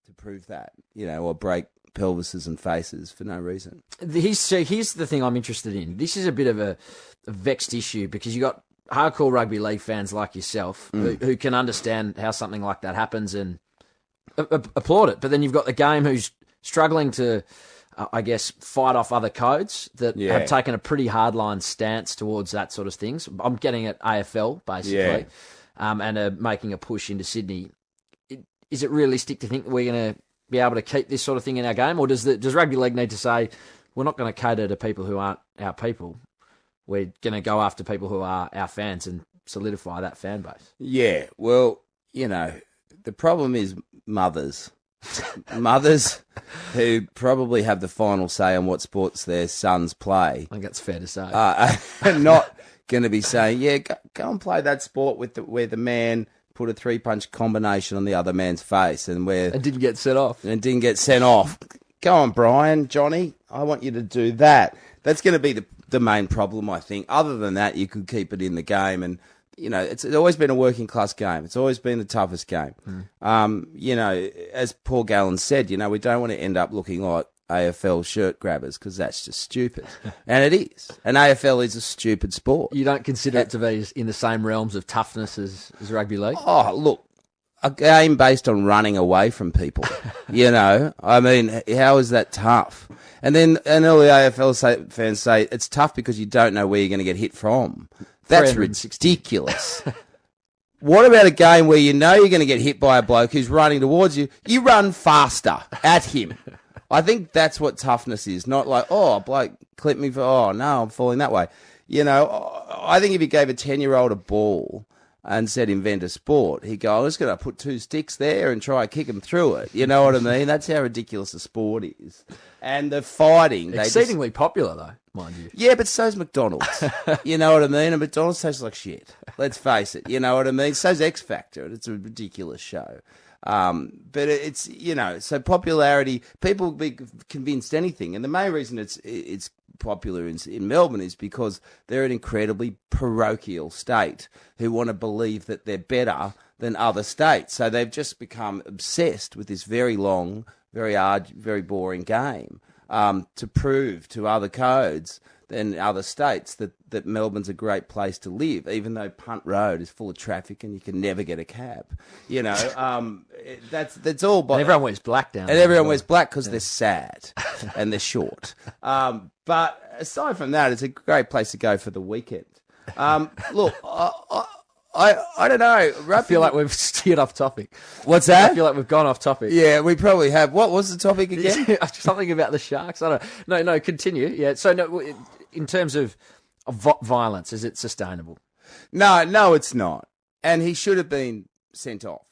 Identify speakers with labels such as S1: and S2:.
S1: to prove that, or break pelvises and faces for no reason.
S2: Here's the thing I'm interested in. This is a bit of a vexed issue because you got hardcore rugby league fans like yourself who can understand how something like that happens and applaud it. But then you've got the game who's struggling to, I guess, fight off other codes that have taken a pretty hardline stance towards that sort of things. I'm getting at AFL, basically, and are making a push into Sydney. Is it realistic to think that we're going to be able to keep this sort of thing in our game, or does rugby league need to say, we're not going to cater to people who aren't our people? We're going to go after people who are our fans and solidify that fan base.
S1: Yeah, well, the problem is mothers. Mothers who probably have the final say on what sports their sons play.
S2: I think that's fair to say.
S1: Are not going to be saying, go and play that sport where the man put a 3-punch combination on the other man's face and
S2: didn't get sent off.
S1: And didn't get sent off. Go on, Brian, Johnny, I want you to do that. That's going to be the main problem, I think. Other than that, you could keep it in the game. And, it's always been a working class game. It's always been the toughest game. As Paul Gallen said, we don't want to end up looking like AFL shirt grabbers because that's just stupid. And it is. And AFL is a stupid sport.
S2: You don't consider it to be in the same realms of toughness as rugby league?
S1: Oh, look, a game based on running away from people, I mean, how is that tough? And all the AFL fans say it's tough because you don't know where you're going to get hit from. That's ridiculous. What about a game where you know you're going to get hit by a bloke who's running towards you? You run faster at him. I think that's what toughness is, not like, a bloke clipped me no, I'm falling that way. I think if you gave a 10-year-old a ball and said invent a sport, he'd go, I'm just going to put 2 sticks there and try and kick him through it. You know what I mean? That's how ridiculous a sport is. And the fighting...
S2: Exceedingly popular, though, mind you.
S1: Yeah, but so's McDonald's. You know what I mean? And McDonald's tastes like shit. Let's face it. You know what I mean? So's X Factor, and it's a ridiculous show. But it's, so popularity, people will be convinced anything. And the main reason it's popular in Melbourne is because they're an incredibly parochial state who want to believe that they're better than other states. So they've just become obsessed with this very long, very hard, very boring game to prove to other codes than other states that Melbourne's a great place to live, even though Punt Road is full of traffic and you can never get a cab. That's all.
S2: And everyone wears black down there.
S1: And everyone wears black because they're sad and they're short. But aside from that, it's a great place to go for the weekend. Look, I don't know. Rugby,
S2: I feel like we've steered off topic.
S1: What's that?
S2: I feel like we've gone off topic.
S1: Yeah, we probably have. What was the topic again?
S2: Something about the Sharks. I don't know. No, continue. Yeah. So, no, in terms of violence, is it sustainable?
S1: No, it's not. And he should have been sent off.